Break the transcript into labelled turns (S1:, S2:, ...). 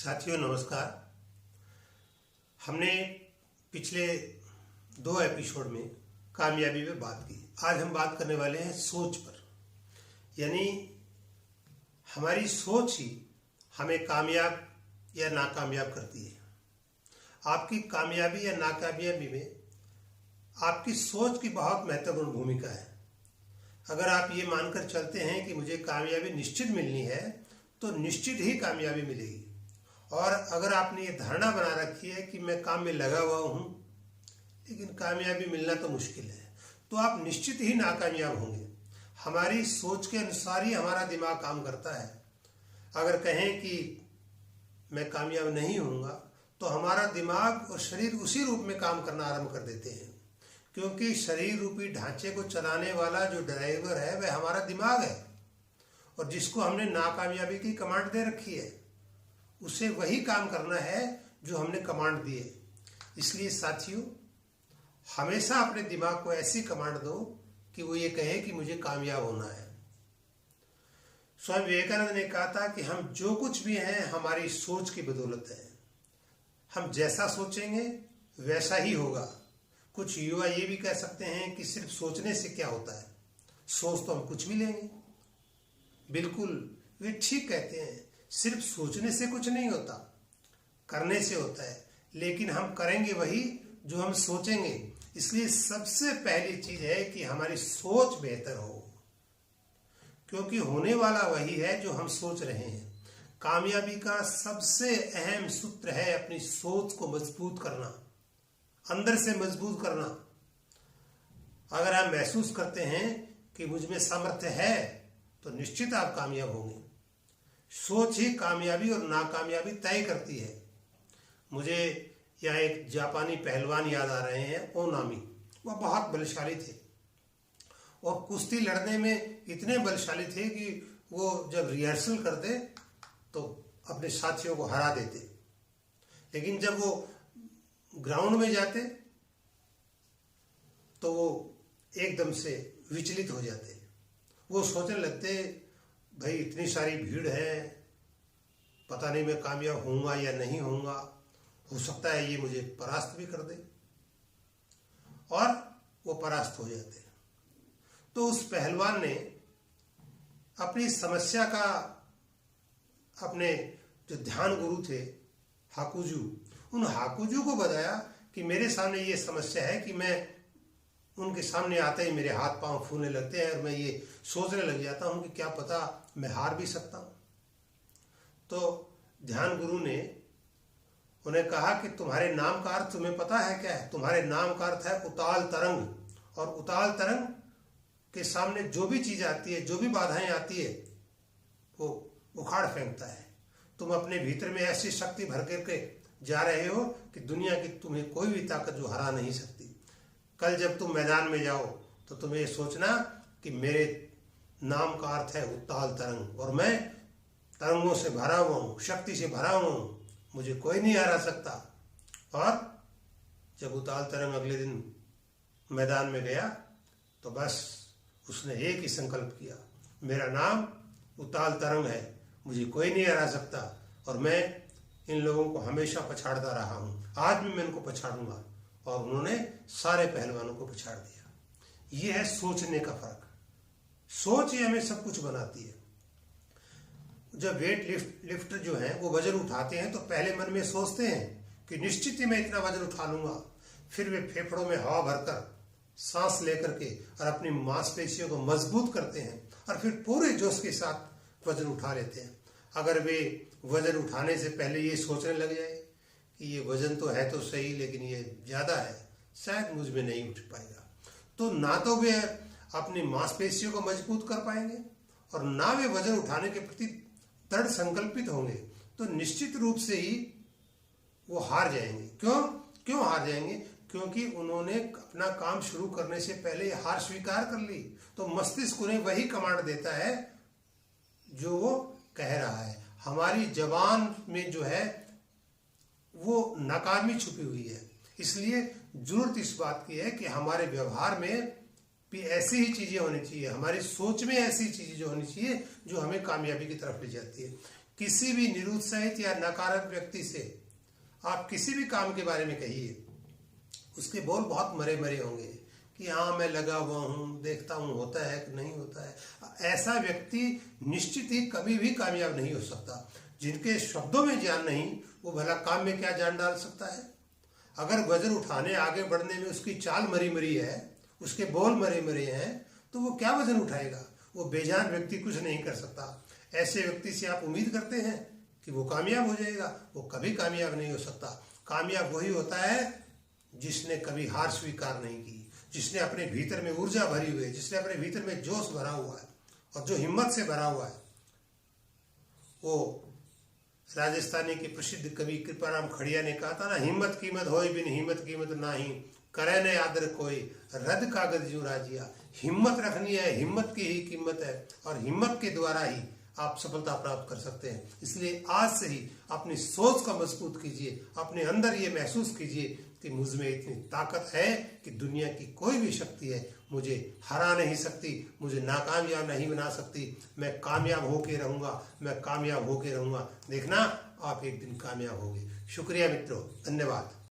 S1: साथियों नमस्कार। हमने पिछले 2 एपिसोड में कामयाबी पे बात की। आज हम बात करने वाले हैं सोच पर, यानी हमारी सोच ही हमें कामयाब या नाकामयाब करती है। आपकी कामयाबी या नाकामयाबी में आपकी सोच की बहुत महत्वपूर्ण भूमिका है। अगर आप ये मानकर चलते हैं कि मुझे कामयाबी निश्चित मिलनी है तो निश्चित ही कामयाबी मिलेगी, और अगर आपने ये धारणा बना रखी है कि मैं काम में लगा हुआ हूँ लेकिन कामयाबी मिलना तो मुश्किल है, तो आप निश्चित ही नाकामयाब होंगे। हमारी सोच के अनुसार ही हमारा दिमाग काम करता है। अगर कहें कि मैं कामयाब नहीं होऊंगा तो हमारा दिमाग और शरीर उसी रूप में काम करना आरंभ कर देते हैं, क्योंकि शरीर रूपी ढांचे को चलाने वाला जो ड्राइवर है वह हमारा दिमाग है, और जिसको हमने नाकामयाबी की कमांड दे रखी है उसे वही काम करना है जो हमने कमांड दी है। इसलिए साथियों, हमेशा अपने दिमाग को ऐसी कमांड दो कि वो ये कहे कि मुझे कामयाब होना है। स्वामी विवेकानंद ने कहा था कि हम जो कुछ भी हैं हमारी सोच की बदौलत है। हम जैसा सोचेंगे वैसा ही होगा। कुछ युवा ये भी कह सकते हैं कि सिर्फ सोचने से क्या होता है, सोच तो हम कुछ भी लेंगे। बिल्कुल, वे ठीक कहते हैं। सिर्फ सोचने से कुछ नहीं होता, करने से होता है। लेकिन हम करेंगे वही जो हम सोचेंगे। इसलिए सबसे पहली चीज है कि हमारी सोच बेहतर हो, क्योंकि होने वाला वही है जो हम सोच रहे हैं। कामयाबी का सबसे अहम सूत्र है अपनी सोच को मजबूत करना, अंदर से मजबूत करना। अगर आप महसूस करते हैं कि मुझ में सामर्थ्य है तो निश्चित आप कामयाब होंगे। सोच ही कामयाबी और नाकामयाबी तय करती है। मुझे यहाँ एक जापानी पहलवान याद आ रहे हैं, ओनामी। वह बहुत बलशाली थे और कुश्ती लड़ने में इतने बलशाली थे कि वो जब रिहर्सल करते तो अपने साथियों को हरा देते, लेकिन जब वो ग्राउंड में जाते तो वो एकदम से विचलित हो जाते। वो सोचने लगते, भाई इतनी सारी भीड़ है, पता नहीं मैं कामयाब होऊंगा या नहीं होऊंगा, हो सकता है ये मुझे परास्त भी कर दे, और वो परास्त हो जाते। तो उस पहलवान ने अपनी समस्या का अपने जो ध्यान गुरु थे हाकुजू, उन हाकुजू को बताया कि मेरे सामने ये समस्या है कि मैं उनके सामने आते ही मेरे हाथ पांव फूलने लगते हैं और मैं ये सोचने लग जाता हूं कि क्या पता मैं हार भी सकता हूं। तो ध्यान गुरु ने उन्हें कहा कि तुम्हारे नाम का अर्थ तुम्हें पता है क्या है? तुम्हारे नाम का अर्थ है उताल तरंग, और उताल तरंग के सामने जो भी चीज आती है, जो भी बाधाएं आती है, वो उखाड़ फेंकता है। तुम अपने भीतर में ऐसी शक्ति भर करके जा रहे हो कि दुनिया की तुम्हें कोई भी ताकत जो हरा नहीं सकती। कल जब तुम मैदान में जाओ तो तुम्हें सोचना कि मेरे नाम का अर्थ है उताल तरंग, और मैं तरंगों से भरा हुआ हूँ, शक्ति से भरा हुआ हूँ, मुझे कोई नहीं हरा सकता। और जब उताल तरंग अगले दिन मैदान में गया तो बस उसने एक ही संकल्प किया, मेरा नाम उताल तरंग है, मुझे कोई नहीं हरा सकता, और मैं इन लोगों को हमेशा पछाड़ता रहा हूँ, आज भी मैं इनको पछाड़ूंगा। और उन्होंने सारे पहलवानों को पछाड़ दिया। ये है सोचने का फर्क। सोच ही हमें सब कुछ बनाती है। जब वेट लिफ्टर जो हैं वो वजन उठाते हैं तो पहले मन में सोचते हैं कि निश्चित ही मैं इतना वजन उठा लूंगा। फिर वे फेफड़ों में हवा भरकर सांस लेकर के और अपनी मांसपेशियों को मजबूत करते हैं, और फिर पूरे जोश के साथ वजन उठा लेते हैं। अगर वे वजन उठाने से पहले ये सोचने लग जाए कि ये वजन तो है तो सही, लेकिन ये ज्यादा है, शायद मुझ में नहीं उठ पाएगा, तो ना तो वे अपनी मांसपेशियों को मजबूत कर पाएंगे और ना वे वजन उठाने के प्रति दृढ़ संकल्पित होंगे, तो निश्चित रूप से ही वो हार जाएंगे। क्यों हार जाएंगे? क्योंकि उन्होंने अपना काम शुरू करने से पहले हार स्वीकार कर ली। तो मस्तिष्क उन्हें वही कमांड देता है जो वो कह रहा है। हमारी जबान में जो है वो नाकामी छुपी हुई है। इसलिए जरूरत इस बात की है कि हमारे व्यवहार में भी ऐसी ही चीजें होनी चाहिए, हमारी सोच में ऐसी चीजें जो होनी चाहिए जो हमें कामयाबी की तरफ ले जाती है। किसी भी निरुत्साहित या नकारात्मक व्यक्ति से आप किसी भी काम के बारे में कहिए, उसके बोल बहुत मरे मरे होंगे कि हाँ मैं लगा हुआ हूँ, देखता हूँ होता है कि नहीं होता है। ऐसा व्यक्ति निश्चित ही कभी भी कामयाब नहीं हो सकता। जिनके शब्दों में ज्ञान नहीं, वो भला काम में क्या जान डाल सकता है। अगर वजन उठाने आगे बढ़ने में उसकी चाल मरी मरी है, उसके बोल मरे मरे हैं, तो वो क्या वजन उठाएगा। वो बेजान व्यक्ति कुछ नहीं कर सकता। ऐसे व्यक्ति से आप उम्मीद करते हैं कि वो कामयाब हो जाएगा, वो कभी कामयाब नहीं हो सकता। कामयाब वही होता है जिसने कभी हार स्वीकार नहीं की, जिसने अपने भीतर में ऊर्जा भरी हुई है, जिसने अपने भीतर में जोश भरा हुआ है और जो हिम्मत से भरा हुआ है। वो राजस्थानी के प्रसिद्ध कवि कृपाराम खड़िया ने कहा था ना, हिम्मत कीमत होए बिन हिम्मत कीमत नाही, करे ने आदर कोई रद कागज जू राजिया। हिम्मत रखनी है, हिम्मत की ही कीमत है और हिम्मत के द्वारा ही आप सफलता प्राप्त कर सकते हैं। इसलिए आज से ही अपनी सोच को मजबूत कीजिए, अपने अंदर ये महसूस कीजिए कि मुझ में इतनी ताकत है कि दुनिया की कोई भी शक्ति है मुझे हरा नहीं सकती, मुझे नाकामयाब नहीं बना सकती। मैं कामयाब होके रहूँगा, मैं कामयाब होके रहूँगा। देखना आप एक दिन कामयाब होंगे। शुक्रिया मित्रों, धन्यवाद।